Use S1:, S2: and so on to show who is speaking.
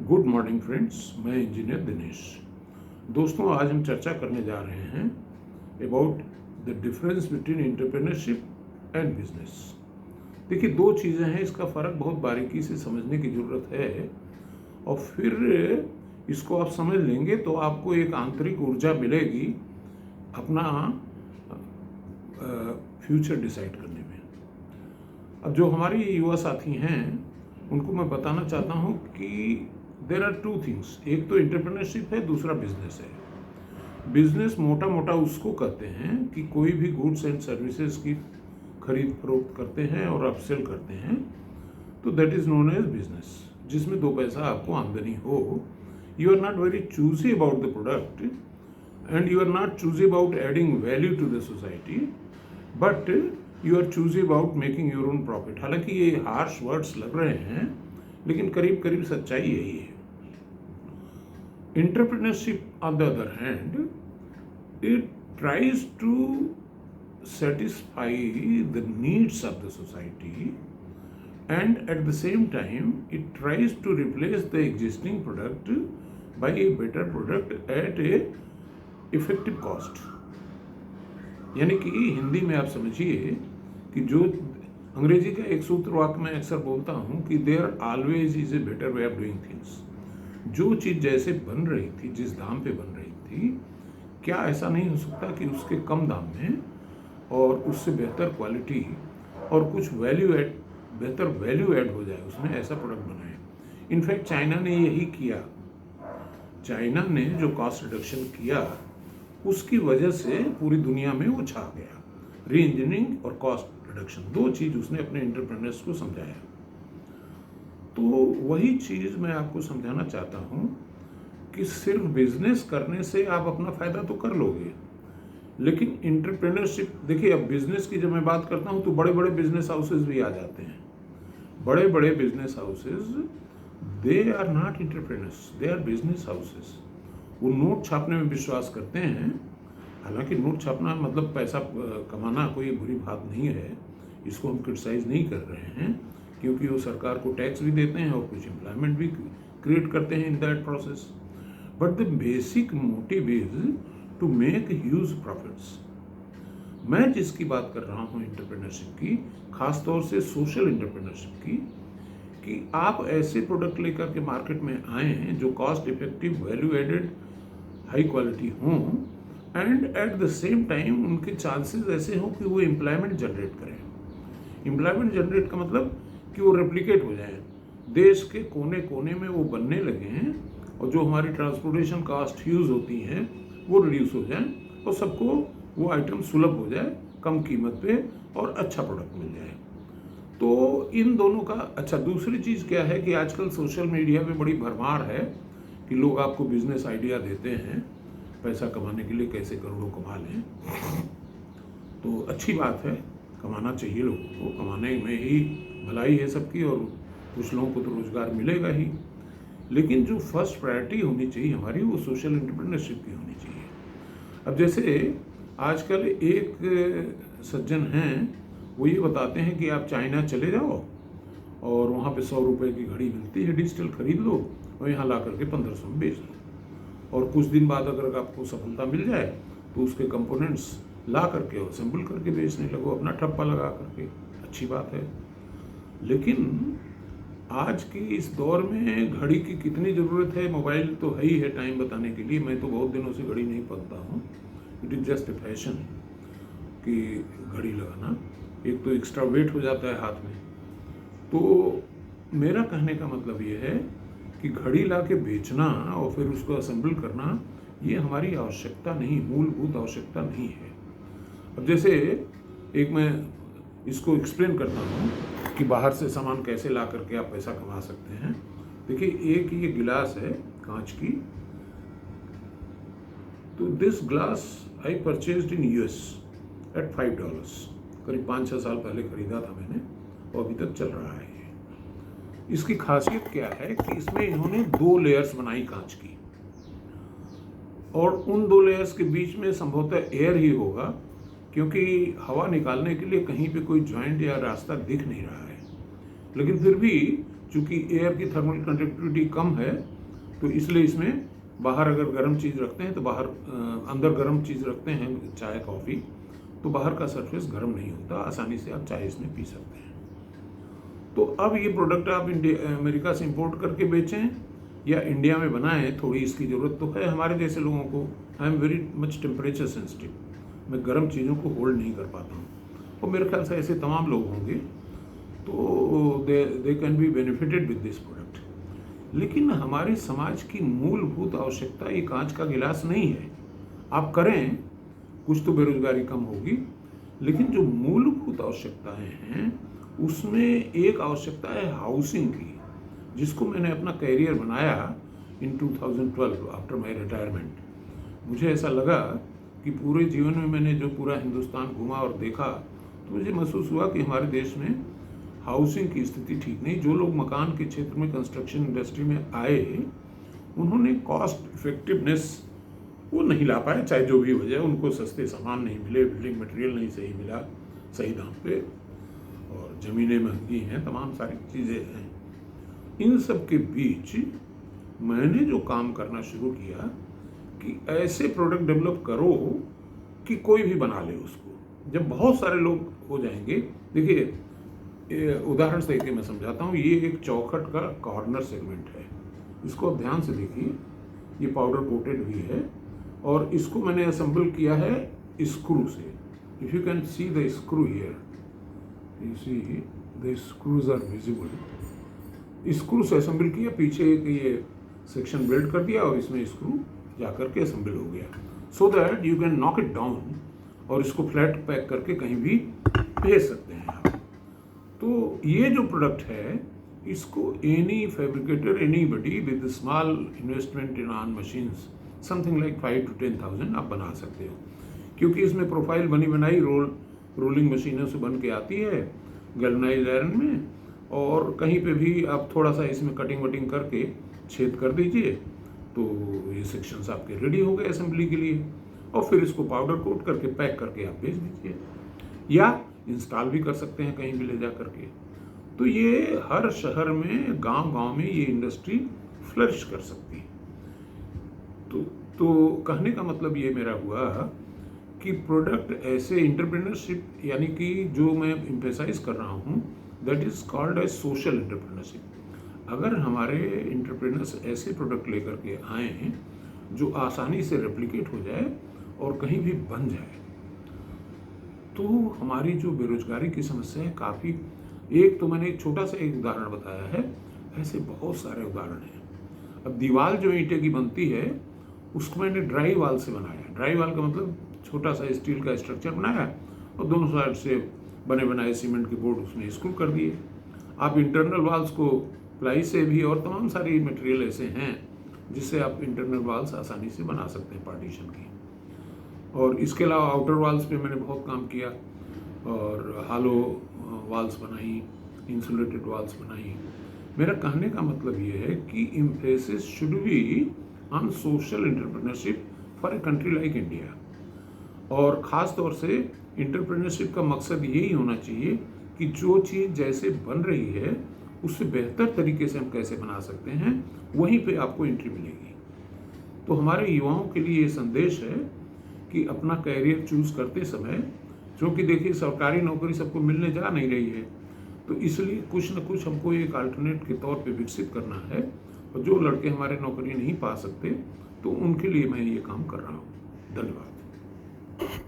S1: Good morning friends, मैं engineer Dinesh. दोस्तों, आज हम चर्चा करने जा रहे हैं about the difference between entrepreneurship and business. देखिए, दो चीज़ें हैं, इसका फ़र्क बहुत बारीकी से समझने की ज़रूरत है और फिर इसको आप समझ लेंगे तो आपको एक आंतरिक ऊर्जा मिलेगी अपना फ्यूचर डिसाइड करने में। अब जो हमारे युवा साथी हैं उनको मैं बताना चाहता हूँ कि देर आर टू थिंग्स। एक तो एंटरप्रेन्योरशिप है, दूसरा बिजनेस है। बिजनेस मोटा मोटा उसको कहते हैं कि कोई भी गुड्स एंड सर्विसेज की खरीद फरोख्त करते हैं और अपसेल करते हैं, तो that is known as business, जिसमें दो पैसा आपको आमदनी हो। You are not very choosy about the product and you are not choosy about adding value to the society, but you are choosy about making your own profit. हालांकि ये harsh words लग रहे हैं, लेकिन करीब करीब सच्चाई यही है। Entrepreneurship, on the other hand, it tries to satisfy the needs of the society, and at the same time it tries to replace the existing product by a better product at a effective cost। यानी कि हिंदी में आप समझिए कि जो अंग्रेजी का एक सूत्र वाक्य मैं अक्सर बोलता हूँ कि there always is a better way of doing things. जो चीज़ जैसे बन रही थी, जिस दाम पे बन रही थी, क्या ऐसा नहीं हो सकता कि उसके कम दाम में और उससे बेहतर क्वालिटी और कुछ बेहतर वैल्यू ऐड हो जाए, उसमें ऐसा प्रोडक्ट बनाए। इनफैक्ट चाइना ने यही किया। चाइना ने जो कॉस्ट रिडक्शन किया, उसकी वजह से पूरी दुनिया में वो छा गया। री इंजीनियरिंग और कॉस्ट रिडक्शन, दो चीज़ उसने अपने एंटरप्रेन्योर्स को समझाया। तो वही चीज़ मैं आपको समझाना चाहता हूँ कि सिर्फ बिजनेस करने से आप अपना फ़ायदा तो कर लोगे, लेकिन एंटरप्रेन्योरशिप, देखिए, अब बिजनेस की जब मैं बात करता हूँ तो बड़े बड़े बिजनेस हाउसेज भी आ जाते हैं। बड़े बड़े business houses, they are not entrepreneurs, they are business houses. वो नोट छापने में विश्वास करते हैं। हालांकि नोट छापना मतलब पैसा कमाना कोई बुरी बात नहीं है, इसको हम क्रिटिसाइज नहीं कर रहे हैं, क्योंकि वो सरकार को टैक्स भी देते हैं और कुछ एम्प्लॉयमेंट भी क्रिएट करते हैं in that process. But the basic motive is to make huge profits. मैं जिसकी बात कर रहा हूँ एंटरप्रेन्योरशिप की, खासतौर से सोशल एंटरप्रेन्योरशिप की, कि आप ऐसे प्रोडक्ट लेकर के मार्केट में आए हैं जो cost effective, value added, high quality हों, and at the same time उनके चांसेस ऐसे हों कि वो एम्प्लॉयमेंट जनरेट करें। एम्प्लॉयमेंट जनरेट का मतलब कि वो रेप्लिकेट हो जाए, देश के कोने कोने में वो बनने लगे हैं, और जो हमारी ट्रांसपोर्टेशन कॉस्ट ह्यूज होती हैं वो रिड्यूस हो जाए और सबको वो आइटम सुलभ हो जाए, कम कीमत पे, और अच्छा प्रोडक्ट मिल जाए। तो इन दोनों का अच्छा। दूसरी चीज़ क्या है कि आजकल सोशल मीडिया पे बड़ी भरमार है कि लोग आपको बिजनेस आइडिया देते हैं पैसा कमाने के लिए, कैसे करोड़ों कमा लें। तो अच्छी बात है, कमाना चाहिए लोगों को, कमाने में ही भलाई है सबकी, और कुछ लोगों को तो रोजगार मिलेगा ही। लेकिन जो फर्स्ट प्रायोरिटी होनी चाहिए हमारी, वो सोशल एंटरप्रेन्योरशिप की होनी चाहिए। अब जैसे आजकल एक सज्जन हैं, वो ये बताते हैं कि आप चाइना चले जाओ और वहाँ पे 100 रुपये की घड़ी मिलती है, डिजिटल खरीद लो और यहाँ ला करके 1500 में बेच लो, और कुछ दिन बाद अगर आपको सफलता मिल जाए तो उसके कंपोनेंट्स ला करके और असेंबल करके बेचने लगो, अपना ठप्पा लगा करके। अच्छी बात है, लेकिन आज की इस दौर में घड़ी की कितनी ज़रूरत है? मोबाइल तो है ही है टाइम बताने के लिए। मैं तो बहुत दिनों से घड़ी नहीं पहनता हूँ। It is just a fashion कि घड़ी लगाना, एक तो एक्स्ट्रा वेट हो जाता है हाथ में। तो मेरा कहने का मतलब ये है कि घड़ी ला के बेचना और फिर उसको असेंबल करना, ये हमारी आवश्यकता नहीं, मूलभूत आवश्यकता नहीं है। अब जैसे एक मैं इसको एक्सप्लेन करता हूँ कि बाहर से सामान कैसे ला करके आप पैसा कमा सकते हैं। देखिए, एक ये गिलास है कांच की, तो this glass I purchased in US at $5। करीब 5-6 साल पहले खरीदा था मैंने, और अभी तक चल रहा है। इसकी खासियत क्या है कि इसमें इन्होंने 2 लेयर्स बनाई कांच की, और उन 2 लेयर्स के बीच में संभवतः एयर ही होगा, क्योंकि हवा निकालने के लिए कहीं पे कोई जॉइंट या रास्ता दिख नहीं रहा है। लेकिन फिर भी चूंकि एयर की थर्मल कंडक्टिविटी कम है, तो इसलिए इसमें बाहर अगर गर्म चीज़ रखते हैं तो बाहर अंदर गर्म चीज़ रखते हैं, चाय कॉफ़ी, तो बाहर का सरफेस गर्म नहीं होता, आसानी से आप चाय इसमें पी सकते हैं। तो अब ये प्रोडक्ट आप अमेरिका से इंपोर्ट करके बेचें या इंडिया में बनाएं, थोड़ी इसकी ज़रूरत तो है हमारे जैसे लोगों को। I am very much temperature sensitive, मैं गर्म चीज़ों को होल्ड नहीं कर पाता हूँ, और मेरे ख्याल से ऐसे तमाम लोग होंगे, तो they can be benefited with this product. लेकिन हमारे समाज की मूलभूत आवश्यकता ये कांच का गिलास नहीं है। आप करें कुछ तो बेरोजगारी कम होगी, लेकिन जो मूलभूत आवश्यकताएं हैं उसमें एक आवश्यकता है हाउसिंग की, जिसको मैंने अपना कैरियर बनाया इन 2012 आफ्टर माय रिटायरमेंट। मुझे ऐसा लगा कि पूरे जीवन में मैंने जो पूरा हिंदुस्तान घूमा और देखा, तो मुझे महसूस हुआ कि हमारे देश में हाउसिंग की स्थिति ठीक नहीं। जो लोग मकान के क्षेत्र में, कंस्ट्रक्शन इंडस्ट्री में आए, उन्होंने कॉस्ट इफेक्टिवनेस वो नहीं ला पाए, चाहे जो भी वजह, उनको सस्ते सामान नहीं मिले, बिल्डिंग मटेरियल नहीं सही मिला सही दाम पे, और ज़मीनें महंगी हैं, तमाम सारी चीज़ें हैं। इन सब के बीच मैंने जो काम करना शुरू किया कि ऐसे प्रोडक्ट डेवलप करो कि कोई भी बना ले उसको। जब बहुत सारे लोग हो जाएंगे, देखिए उदाहरण से देके मैं समझाता हूँ। ये एक चौखट का कॉर्नर सेगमेंट है, इसको आप ध्यान से देखिए, ये पाउडर कोटेड भी है, और इसको मैंने असेंबल किया है स्क्रू से। If you can see the screw here, you see the screws are visible. Screw से असेंबल किया, पीछे एक ये सेक्शन बिल्ड कर दिया और इसमें स्क्रू जाकर के असेंबल हो गया, so that you can knock it down और इसको फ्लैट पैक करके कहीं भी भेज सकते हैं आप। तो ये जो प्रोडक्ट है, इसको any fabricator, anybody with small investment in on machines, something like 5 to 10,000 आप बना सकते हो, क्योंकि इसमें प्रोफाइल बनी बनाई रोलिंग मशीनों से बन के आती है, गैल्वनाइज्ड आयरन में, और कहीं पे भी आप थोड़ा सा इसमें कटिंग वटिंग करके छेद कर दीजिए, तो ये सेक्शंस आपके रेडी हो गए असेंबली के लिए, और फिर इसको पाउडर कोट करके पैक करके आप भेज दीजिए, या इंस्टॉल भी कर सकते हैं कहीं भी ले जा करके। तो ये हर शहर में, गांव-गांव में ये इंडस्ट्री फ्लरिश कर सकती है। तो कहने का मतलब ये मेरा हुआ कि प्रोडक्ट ऐसे एंटरप्रेन्योरशिप, यानी कि जो मैं एम्फेसाइज कर रहा हूँ, that is called as social entrepreneurship. अगर हमारे एंटरप्रेन्योर्स ऐसे प्रोडक्ट लेकर के आए हैं जो आसानी से रेप्लिकेट हो जाए और कहीं भी बन जाए, तो हमारी जो बेरोजगारी की समस्या है काफ़ी, एक तो मैंने एक छोटा सा एक उदाहरण बताया है, ऐसे बहुत सारे उदाहरण हैं। अब दीवार जो ईंटें की बनती है, उसको मैंने ड्राई वाल से बनाया। ड्राई वाल का मतलब छोटा सा स्टील का स्ट्रक्चर बनाया और दोनों साइड से बने बनाए सीमेंट के बोर्ड उसमें स्क्रू कर दिए। आप इंटरनल वाल्स को प्लाई से भी, और तमाम सारी मटेरियल ऐसे हैं जिससे आप इंटरनल वाल्स आसानी से बना सकते हैं पार्टीशन की। और इसके अलावा आउटर वाल्स पे मैंने बहुत काम किया, और हालो वाल्स बनाई, इंसुलेटेड वाल्स बनाई। मेरा कहने का मतलब ये है कि emphasis should be on social entrepreneurship for a country like India. और ख़ास तौर से एंटरप्रेन्योरशिप का मकसद यही होना चाहिए कि जो चीज़ जैसे बन रही है उससे बेहतर तरीके से हम कैसे बना सकते हैं, वहीं पे आपको एंट्री मिलेगी। तो हमारे युवाओं के लिए ये संदेश है कि अपना कैरियर चूज़ करते समय, क्योंकि देखिए सरकारी नौकरी सबको मिलने जा नहीं रही है, तो इसलिए कुछ न कुछ हमको एक अल्टरनेट के तौर पे विकसित करना है। और जो लड़के हमारे नौकरी नहीं पा सकते, तो उनके लिए मैं ये काम कर रहा हूँ। धन्यवाद।